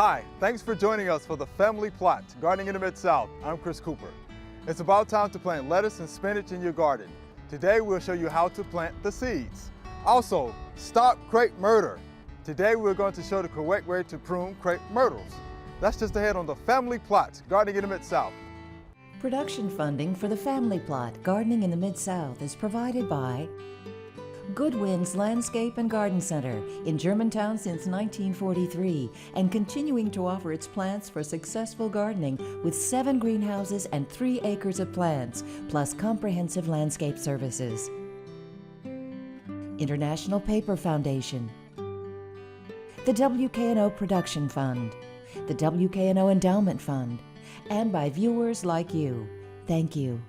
Hi, thanks for joining us for the Family Plot, Gardening in the Mid-South. I'm Chris Cooper. It's about time to plant lettuce and spinach in your garden. Today we'll show you how to plant the seeds. Also, stop crepe myrtle. Today we're going to show the correct way to prune crepe myrtles. That's just ahead on the Family Plot, Gardening in the Mid-South. Production funding for the Family Plot, Gardening in the Mid-South is provided by Goodwin's Landscape and Garden Center in Germantown since 1943 and continuing to offer its plants for successful gardening with 7 greenhouses and 3 acres of plants, plus comprehensive landscape services. International Paper Foundation, the WKNO Production Fund, the WKNO Endowment Fund, and by viewers like you. Thank you.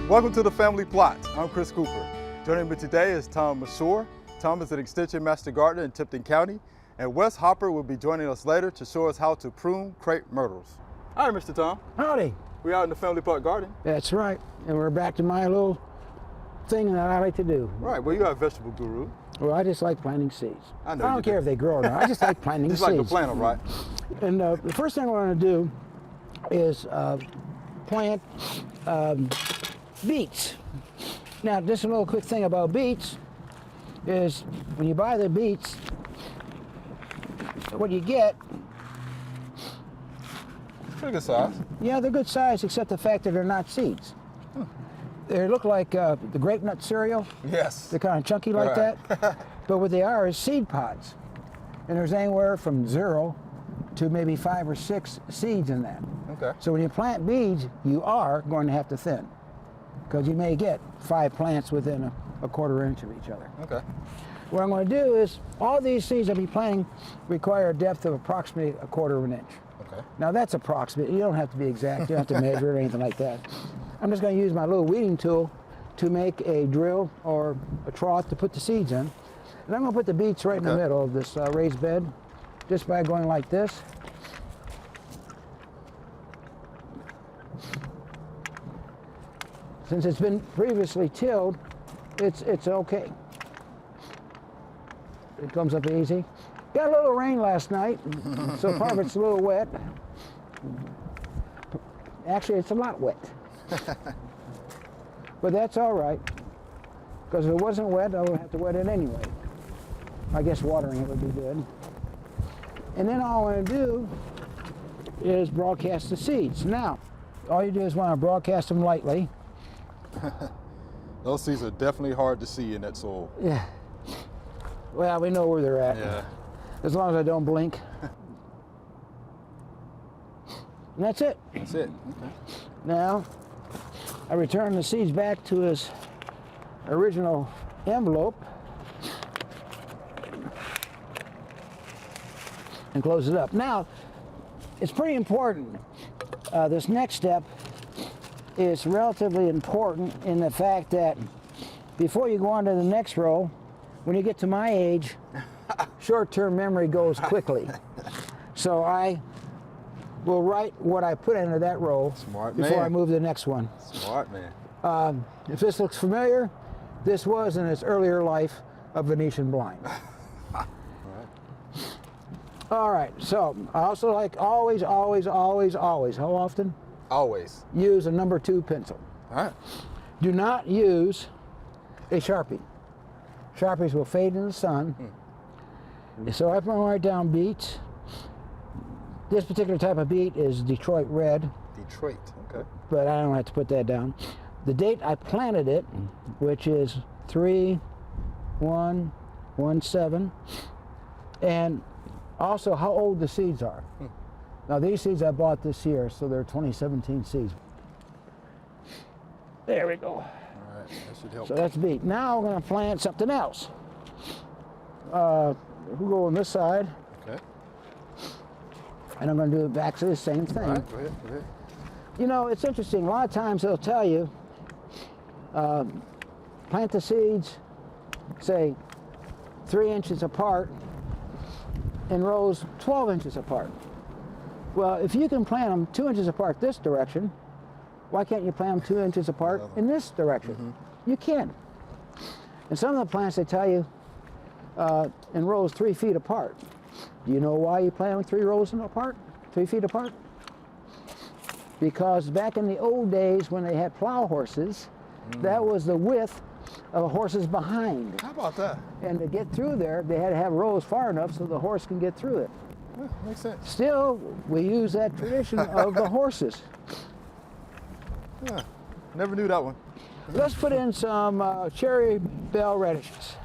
Welcome to the Family Plot. I'm Chris Cooper. Joining me today is Tom Mashore. Tom is an Extension Master Gardener in Tipton County, and Wes Hopper will be joining us later to show us how to prune crepe myrtles. All right, Mr. Tom. Howdy. We're out in the Family Plot Garden. That's right. And we're back to my little thing that I like to do. Right, well, you are a vegetable guru. Well, I just like planting seeds. I know I don't care if they grow or not. I just like planting Just seeds. like to plant them, right? And the first thing we're going to do is plant beets. Now, just a little quick thing about beets is when you buy the beets, what you get, Pretty good size. yeah, they're good size except the fact that they're not seeds. They look like the grape nut cereal. Yes. They're kind of chunky like Right. that. But what they are is seed pods. And there's anywhere from 0 to maybe 5 or 6 seeds in that. Okay. So when you plant beets, you are going to have to thin, because you may get 5 plants within a quarter inch of each other. Okay. What I'm going to do is, all these seeds I'll be planting require a depth of approximately a quarter of an inch. Okay. Now that's approximate. You don't have to be exact. You don't have to measure it or anything like that. I'm just going to use my little weeding tool to make a drill or a trough to put the seeds in. And I'm going to put the beets right in the middle of this raised bed, just by going like this. Since it's been previously tilled, it's okay. It comes up easy. Got a little rain last night, so part of it's a little wet. Actually, it's a lot wet. But that's all right, because if it wasn't wet, I would have to wet it anyway. I guess watering it would be good. And then all I want to do is broadcast the seeds. Now, all you do is want to broadcast them lightly. Those seeds are definitely hard to see in that soil. Yeah. Well, we know where they're at. Yeah. As long as I don't blink. And that's it. That's it. Okay. Now, I return the seeds back to his original envelope and close it up. Now, it's pretty important. This next step is relatively important in the fact that before you go on to the next row, when you get to my age, short-term memory goes quickly. So I will write what I put into that row before I move to the next one. Smart man. If this looks familiar, this was in its earlier life a Venetian blind. All right, so I also like always, how often? Always. Use a number 2 pencil. All right. Do not use a Sharpie. Sharpies will fade in the sun. So I'm going to write down beets. This particular type of beet is Detroit Red. Detroit, okay. But I don't have to put that down. The date I planted it, which is 3/1/17, and also how old the seeds are. Now these seeds I bought this year, so they're 2017 seeds. There we go. All right, that should help. So that's beet. Now we're going to plant something else. We'll go on this side, Okay. and I'm going to do actually the same thing. All right, go ahead, go ahead. You know, it's interesting. A lot of times they'll tell you, plant the seeds, say, 3 inches apart in rows 12 inches apart. Well, if you can plant them 2 inches apart this direction, Why can't you plant them 2 inches apart in this direction? You can. And some of the plants, they tell you in rows 3 feet apart. Do you know why you plant them 3 rows apart, 3 feet apart? Because back in the old days when they had plow horses, that was the width of a horse's behind. How about that? And to get through there, they had to have rows far enough so the horse can get through it. Yeah, makes sense. Still, we use that tradition of the horses. Yeah, never knew that one. Let's put in some cherry bell radishes.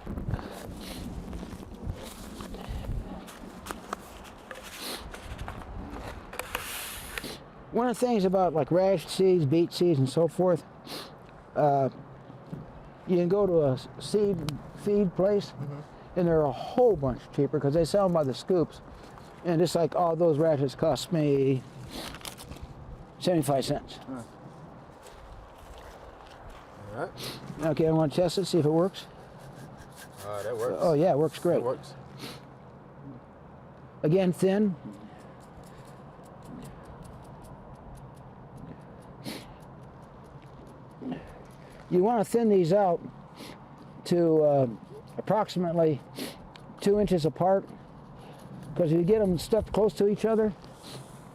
One of the things about like radish seeds, beet seeds, and so forth, you can go to a seed feed place, and they're a whole bunch cheaper because they sell them by the scoops. And just like all those radishes cost me 75 cents. All right. Okay, I want to test it, see if it works. That works. Oh yeah, it works great. That works. Again, thin. You want to thin these out to approximately 2 inches apart, because if you get them stuck close to each other,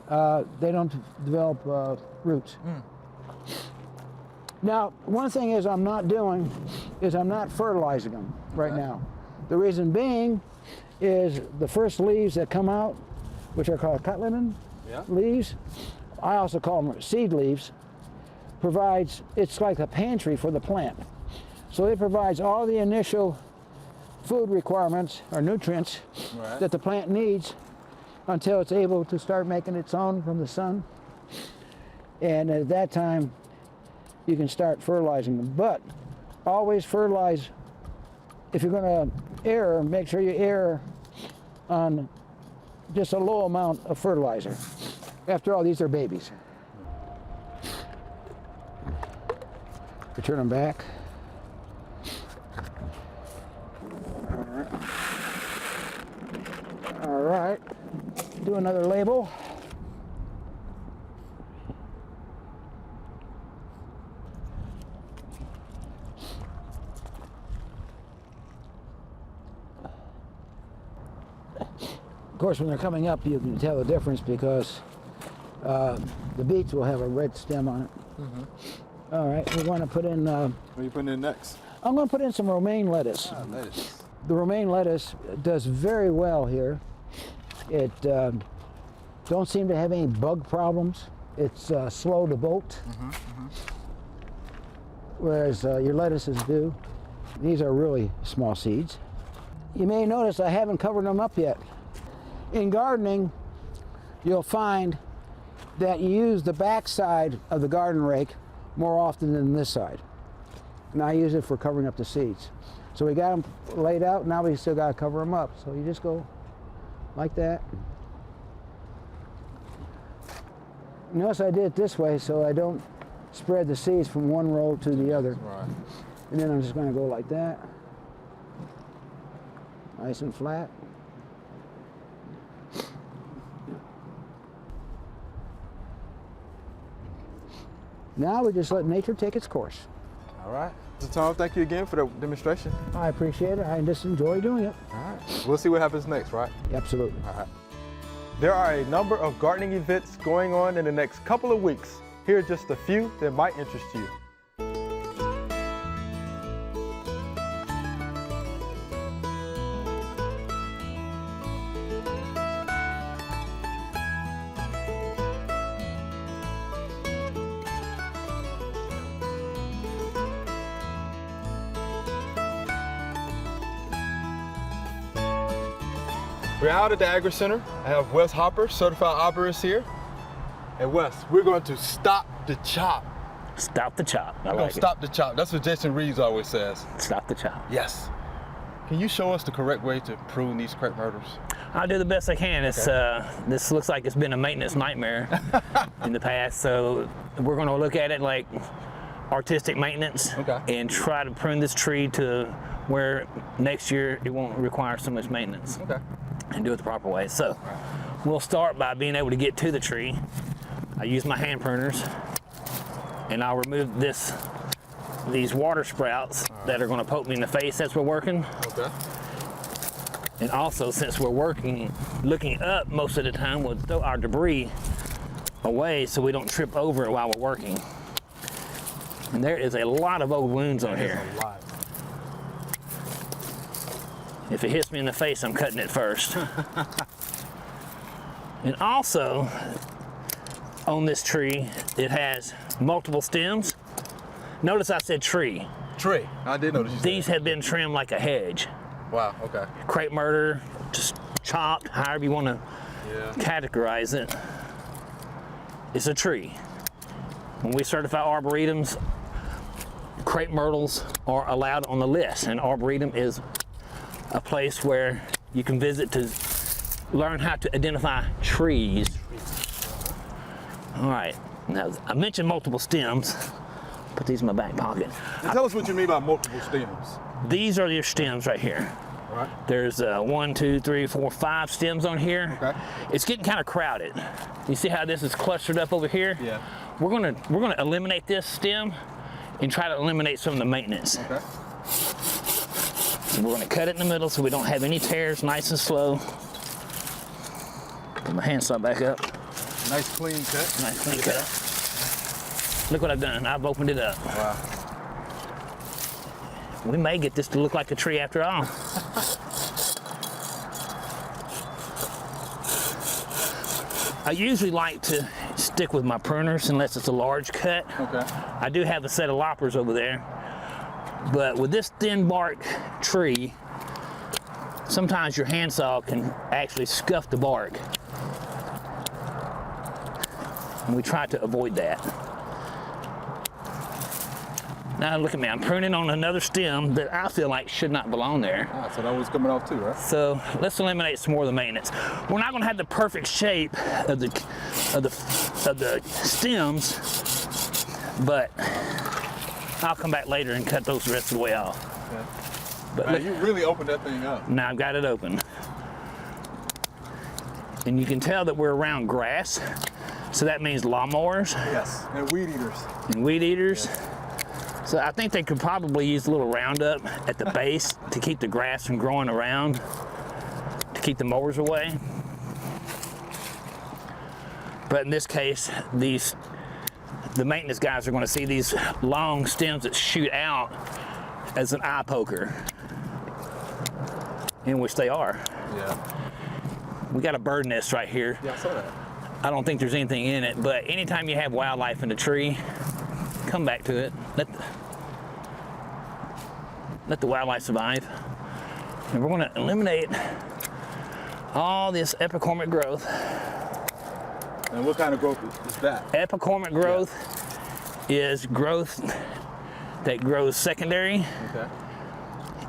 they don't develop roots. Now, one thing is I'm not doing is I'm not fertilizing them right now. The reason being is the first leaves that come out, which are called cutlamen leaves, I also call them seed leaves, it's like a pantry for the plant. So it provides all the initial food requirements or nutrients that the plant needs until it's able to start making its own from the sun. And at that time, you can start fertilizing them. But always fertilize, if you're going to err, make sure you err on just a low amount of fertilizer. After all, these are babies. Turn them back. All right. Do another label. Of course, when they're coming up, you can tell the difference because the beets will have a red stem on it. All right, we want to put in... What are you putting in next? I'm going to put in some romaine lettuce. Lettuce. The romaine lettuce does very well here. It don't seem to have any bug problems. It's slow to bolt, whereas your lettuces do. These are really small seeds. You may notice I haven't covered them up yet. In gardening, you'll find that you use the back side of the garden rake more often than this side. And I use it for covering up the seeds. So we got them laid out, now we still got to cover them up. So you just go like that. Notice I did it this way so I don't spread the seeds from one row to the other. Right. And then I'm just going to go like that. Nice and flat. Now we just let nature take its course. All right. So Tom, thank you again for the demonstration. I appreciate it. I just enjoy doing it. All right. We'll see what happens next, right? Absolutely. All right. There are a number of gardening events going on in the next couple of weeks. Here are just a few that might interest you. We're out at the Agri Center. I have Wes Hopper, certified arborist here. And Wes, we're going to stop the chop. Stop the chop. I We're going like to stop the chop. That's what Jason Reeves always says. it. Stop the chop. Yes. Can you show us the correct way to prune these crepe myrtles? I'll do the best I can. It's this looks like it's been a maintenance nightmare in the past, so we're going to look at it like artistic maintenance and try to prune this tree to where next year it won't require so much maintenance. And do it the proper way. So we'll start by being able to get to the tree. I use my hand pruners. and I'll remove these water sprouts that are going to poke me in the face as we're working. Okay. And also, since we're working, looking up most of the time, we'll throw our debris away so we don't trip over it while we're working. And there is a lot of old wounds on here. A lot. If it hits me in the face, I'm cutting it first. And also, on this tree, it has multiple stems. Notice I said tree. Tree. I did notice you said These have been trimmed like a hedge. Wow, okay. Crepe myrtle, just chopped, however you want to categorize it. It's a tree. When we certify arboretums, crepe myrtles are allowed on the list, and arboretum is a place where you can visit to learn how to identify trees. All right, now I mentioned multiple stems. Put these in my back pocket. And tell us what you mean by multiple stems. These are your stems right here. All right. There's 1, 2, 3, 4, 5 stems on here. Okay. It's getting kind of crowded. You see how this is clustered up over here? Yeah. We're gonna eliminate this stem and try to eliminate some of the maintenance. Okay. So we're gonna cut it in the middle so we don't have any tears, nice and slow. Put my handsaw back up. Nice clean cut. Nice clean cut. Look what I've done. I've opened it up. Wow. We may get this to look like a tree after all. I usually like to stick with my pruners unless it's a large cut. Okay. I do have a set of loppers over there, but with this thin bark tree, sometimes your handsaw can actually scuff the bark. And we try to avoid that. Now look at me, I'm pruning on another stem that I feel like should not belong there. Ah, so that one's coming off too, right? So let's eliminate some more of the maintenance. We're not going to have the perfect shape of the stems, but I'll come back later and cut those the rest of the way off. Okay. But Man, look, you really opened that thing up. now I've got it open. And you can tell that we're around grass, so that means lawnmowers Yes. And weed eaters. and weed eaters. So I think they could probably use a little Roundup at the base to keep the grass from growing around, to keep the mowers away. But in this case, the maintenance guys are going to see these long stems that shoot out as an eye poker, in which they are. Yeah. We got a bird nest right here. Yeah, I saw that. I don't think there's anything in it, but anytime you have wildlife in a tree, come back to it. Let the wildlife survive. And we're going to eliminate all this epicormic growth. And what kind of growth is that? Epicormic growth is growth that grows secondary. Okay.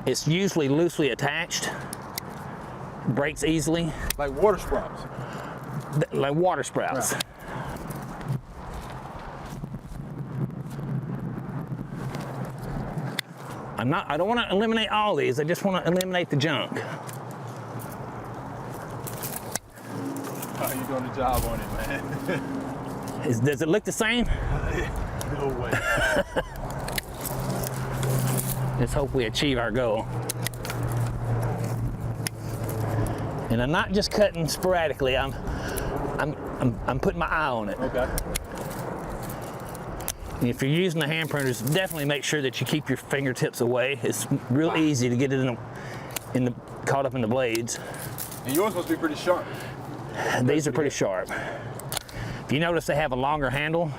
It's usually loosely attached, breaks easily, Like water sprouts. like water sprouts. Right. I don't want to eliminate all these, I just want to eliminate the junk. How you doing the job on it, man? Does it look the same? No way. Let's hope we achieve our goal. And I'm not just cutting sporadically, I'm putting my eye on it. Okay. And if you're using the hand pruners, definitely make sure that you keep your fingertips away. It's real easy to get it caught up in the blades. And yours must be pretty sharp. These are pretty sharp. If you notice, they have a longer handle,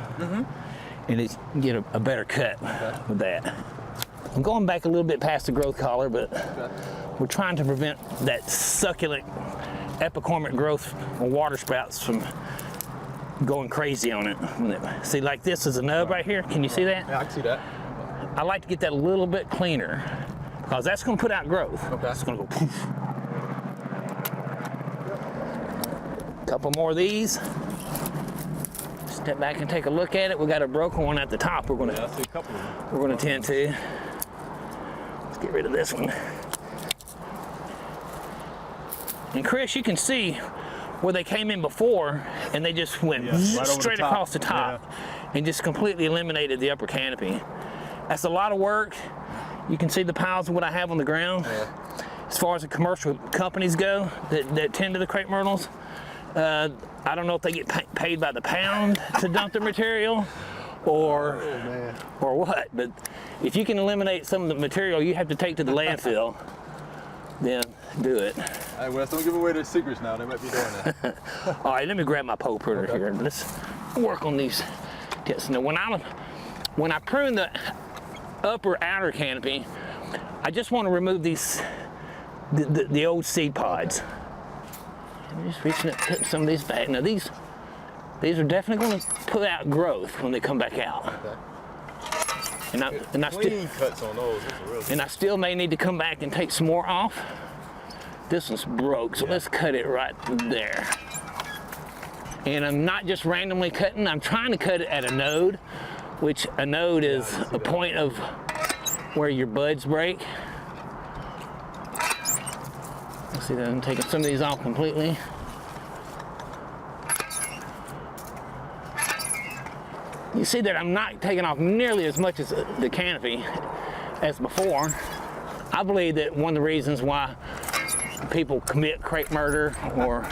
and you get a better cut with that. I'm going back a little bit past the growth collar, but we're trying to prevent that succulent epicormic growth or water sprouts from going crazy on it. See, like this is a nub right here. Can you see that? Yeah, I can see that. I like to get that a little bit cleaner because that's going to put out growth. Okay. It's going to go poof. Couple more of these. Step back and take a look at it. We got a broken one at the top. We're going Yeah, I see a couple of them. we're going to tend to. Let's get rid of this one. And Chris, you can see where they came in before and they just went Yeah, right over the straight top. across the top. and just completely eliminated the upper canopy. That's a lot of work. You can see the piles of what I have on the ground. Yeah. As far as the commercial companies go that tend to the crepe myrtles, I don't know if they get paid by the pound to dump their material or what, but if you can eliminate some of the material you have to take to the landfill, then do it. Hey, Wes, don't give away their secrets now. They might be doing that. All right, let me grab my pole pruner here. Let's work on these tips. Now, when I prune the upper outer canopy, I just want to remove these the old seed pods. I'm just reaching up, putting some of these back. Now these are definitely going to put out growth when they come back out. Okay. And I clean cuts on those. And I still may need to come back and take some more off. This one's broke, so let's cut it right there. And I'm not just randomly cutting, I'm trying to cut it at a node, which a node is a point of where your buds break. See that I'm taking some of these off completely. You see that I'm not taking off nearly as much as the canopy as before. I believe that one of the reasons why people commit crepe murder or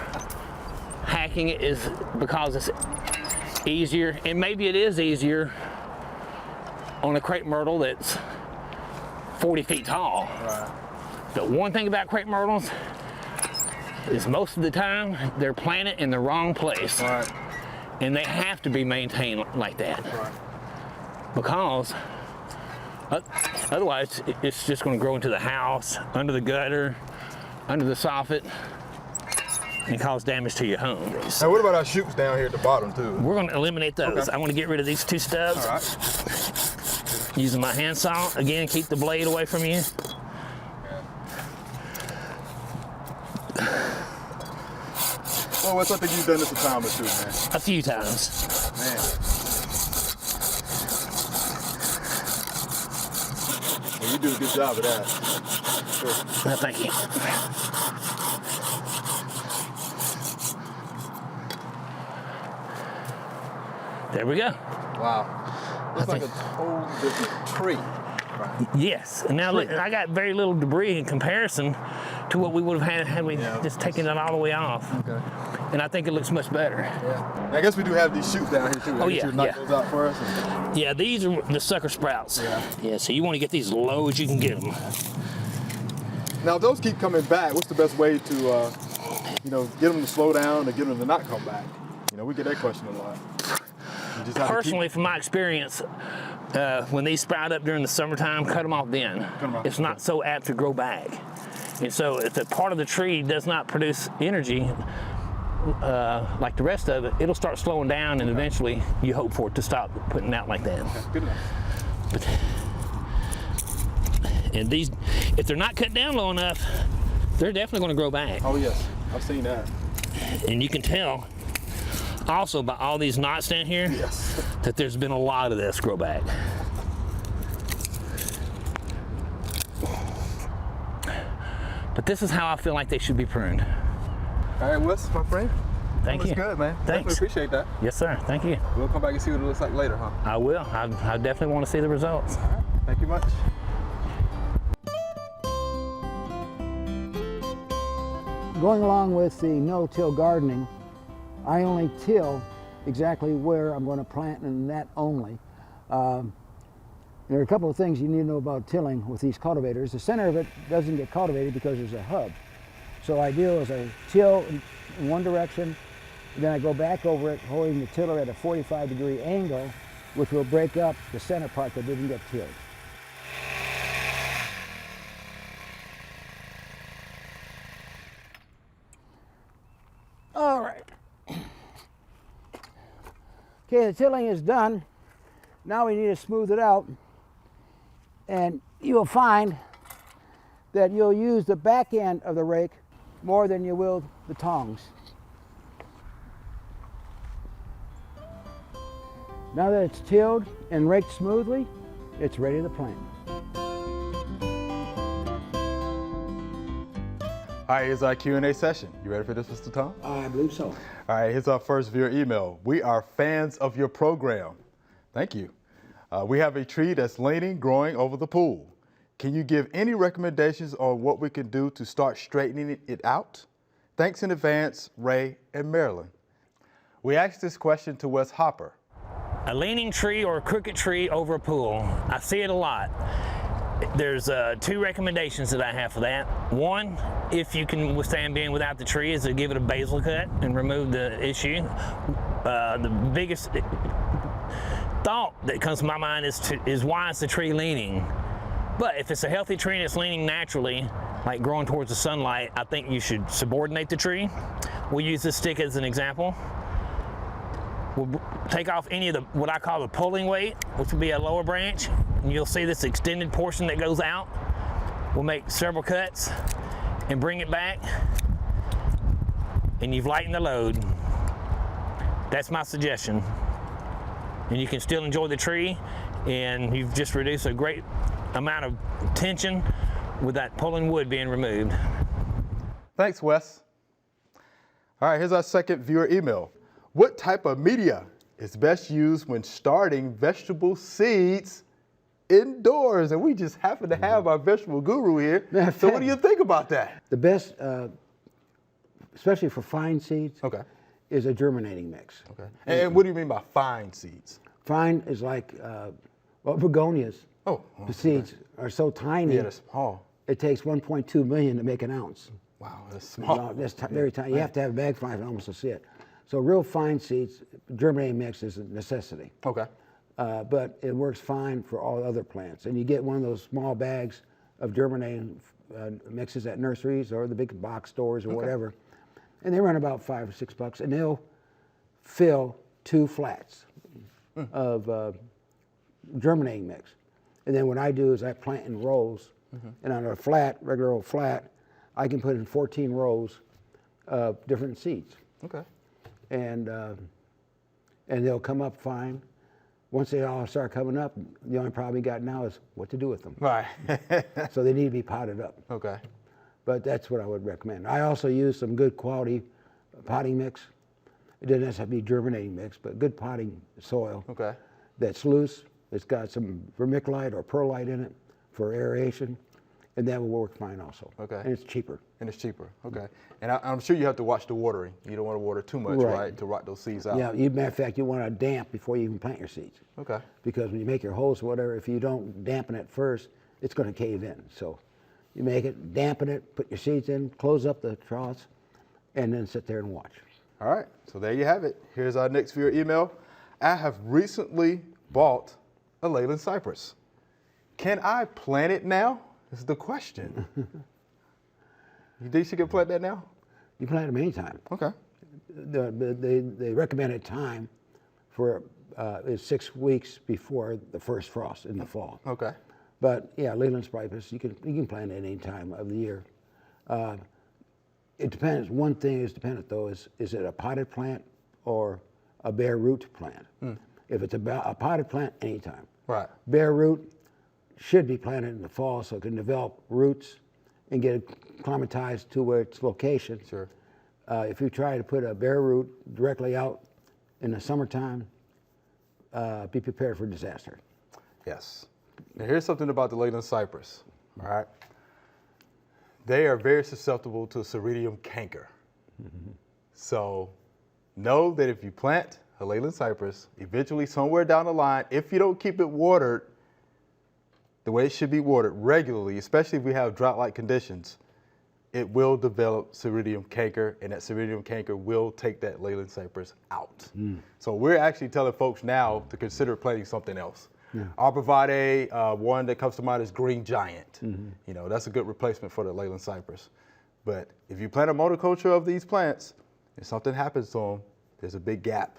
hacking it is because it's easier, and maybe it is easier on a crepe myrtle that's 40 feet tall. Right. But one thing about crepe myrtles is most of the time they're planted in the wrong place. Right. And they have to be maintained like that. Right. Because otherwise it's just going to grow into the house, under the gutter, under the soffit, and cause damage to your home. Now, what about our shoots down here at the bottom too? We're going to eliminate those. Okay. I want to get rid of these two stubs. All right. Using my handsaw. Again, keep the blade away from you. Well, what's something you've done this a time or two, man? A few times. Man. Well, you do a good job of that. Sure. No, thank you. There we go. Wow. Looks like a whole different tree. Right. Yes. And now look, I got very little debris in comparison to what we would have had we just taken it all the way off. Okay. And I think it looks much better. Yeah. I guess we do have these shoots down here too. Oh, yeah, You knock yeah. those out for us. Yeah, these are the sucker sprouts. Yeah, so you want to get these low as you can get them. Now, if those keep coming back, what's the best way to, get them to slow down or get them to not come back? We get that question a lot. You just have to Personally, from my experience, when these sprout up during the summertime, cut them off then. them off. It's not so apt to grow back. And so if the part of the tree does not produce energy, like the rest of it, it'll start slowing down, and eventually you hope for it to stop putting out like that. Okay, good enough. And these, if they're not cut down low enough, they're definitely going to grow back. Oh yes, I've seen that. And you can tell also by all these knots down here Yes. that there's been a lot of this grow back. But this is how I feel like they should be pruned. All right, Wes, my friend. Thank you. Looks good, man. Definitely Thanks. appreciate that. Yes, sir. Thank you. We'll come back and see what it looks like later, huh? I will. I definitely want to see the results. All right. Thank you much. Going along with the no-till gardening, I only till exactly where I'm going to plant, and that only. There are a couple of things you need to know about tilling with these cultivators. The center of it doesn't get cultivated because there's a hub. So I do is I till in one direction, and then I go back over it holding the tiller at a 45-degree angle, which will break up the center part that didn't get tilled. All right. Okay, the tilling is done. Now we need to smooth it out. And you'll find that you'll use the back end of the rake more than you will the tongs. Now that it's tilled and raked smoothly, it's ready to plant. All right, here's our Q&A session. You ready for this, Mr. Tom? I believe so. All right, here's our first viewer email. We are fans of your program. Thank you. We have a tree that's leaning, growing over the pool. Can you give any recommendations on what we can do to start straightening it out? Thanks in advance, Ray and Marilyn. We asked this question to Wes Hopper. A leaning tree or a crooked tree over a pool. I see it a lot. There's 2 recommendations that I have for that. One, if you can withstand being without the tree, is to give it a basal cut and remove the issue. The biggest thought that comes to my mind is why is the tree leaning? But if it's a healthy tree and it's leaning naturally, like growing towards the sunlight, I think you should subordinate the tree. We'll use this stick as an example. We'll take off any of the, what I call the pulling weight, which would be a lower branch, and you'll see this extended portion that goes out. We'll make several cuts and bring it back, and you've lightened the load. That's my suggestion. And you can still enjoy the tree, and you've just reduced a great amount of tension with that pulling wood being removed. Thanks, Wes. All right, here's our second viewer email. What type of media is best used when starting vegetable seeds indoors? And we just happen to have our vegetable guru here. So what do you think about that? The best, especially for fine seeds, Okay. is a germinating mix. Okay. And what do you mean by fine seeds? Fine is like, begonias. Oh. The seeds are so tiny. Yeah, they're small. It takes 1.2 million to make an ounce. Wow, that's small. That's very tiny. You have to have a bag find almost to see it. So real fine seeds, germinating mix is a necessity. Okay. But it works fine for all other plants. And you get one of those small bags of germinating mixes at nurseries or the big box stores or whatever. And they run about $5 or $6, and they'll fill 2 flats of germinating mix. And then what I do is I plant in rows, and on a flat, regular old flat, I can put in 14 rows of different seeds. Okay. And they'll come up fine. Once they all start coming up, the only problem you got now is what to do with them. Right. So they need to be potted up. Okay. But that's what I would recommend. I also use some good quality potting mix. It doesn't have to be germinating mix, but good potting soil. Okay. That's loose. It's got some vermiculite or perlite in it for aeration, and that will work fine also. Okay. And it's cheaper. And it's cheaper. Okay. And I'm sure you have to watch the watering. You don't want to water too much, right? To rot those seeds out. Yeah. Matter of fact, you want to damp before you even plant your seeds. Okay. Because when you make your holes or whatever, if you don't dampen it first, it's going to cave in. So you make it, dampen it, put your seeds in, close up the troughs, and then sit there and watch. All right, so there you have it. Here's our next viewer email. I have recently bought a Leyland cypress. Can I plant it now? Is the question. You think you can plant that now? You plant them anytime. Okay. The recommended time for is 6 weeks before the first frost in the fall. Okay. But yeah, Leyland cypress, you can plant it any time of the year. It depends. One thing is dependent though is it a potted plant or a bare root plant? If it's a potted plant, anytime. Right. Bare root should be planted in the fall so it can develop roots and get acclimatized to its location. Sure. If you try to put a bare root directly out in the summertime, be prepared for disaster. Yes. Now here's something about the Leyland cypress. All right. They are very susceptible to Ceridium canker. So know that if you plant a Leyland cypress, eventually somewhere down the line, if you don't keep it watered the way it should be watered regularly, especially if we have drought-like conditions, it will develop Ceridium canker, and that Ceridium canker will take that Leyland cypress out. So we're actually telling folks now to consider planting something else. Arborvitae, one that comes to mind is Green Giant. You know, that's a good replacement for the Leyland cypress. But if you plant a monoculture of these plants, if something happens to them, there's a big gap.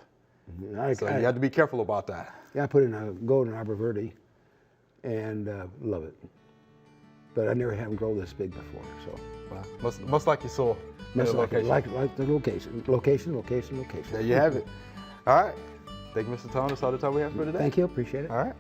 So you have to be careful about that. Yeah, I put in a golden arbor verde and love it. But I never had them grow this big before, so. Well, must like your soil. Must like the location. Location. There you have it. All right. Thank you, Mr. Tone. That's all the time we have for today. Thank you. Appreciate it. All right.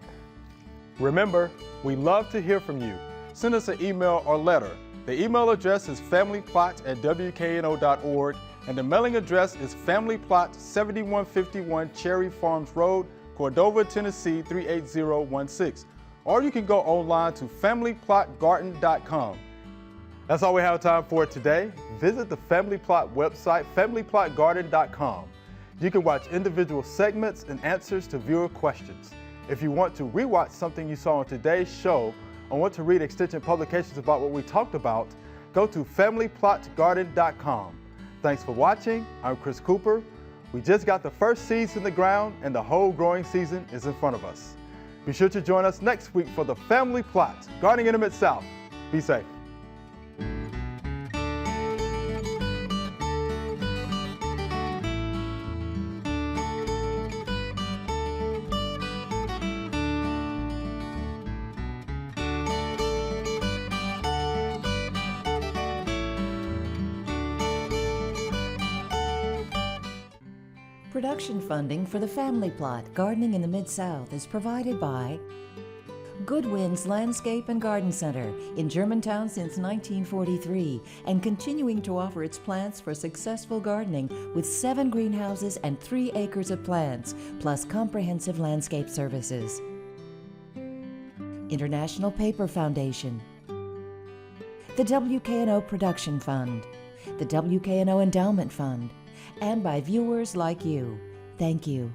Remember, we love to hear from you. Send us an email or letter. The email address is familyplot@wkno.org, and the mailing address is Family Plot, 7151 Cherry Farms Road, Cordova, Tennessee 38016. Or you can go online to familyplotgarden.com. That's all we have time for today. Visit the Family Plot website, familyplotgarden.com. You can watch individual segments and answers to viewer questions. If you want to rewatch something you saw on today's show or want to read extension publications about what we talked about, go to familyplotgarden.com. Thanks for watching. I'm Chris Cooper. We just got the first seeds in the ground and the whole growing season is in front of us. Be sure to join us next week for the Family Plot, Gardening in the Mid-South. Be safe. Production funding for the Family Plot, Gardening in the Mid-South is provided by Good Winds Landscape and Garden Center in Germantown since 1943 and continuing to offer its plants for successful gardening with 7 greenhouses and 3 acres of plants, plus comprehensive landscape services. International Paper Foundation, the WKNO Production Fund, the WKNO Endowment Fund, and by viewers like you. Thank you.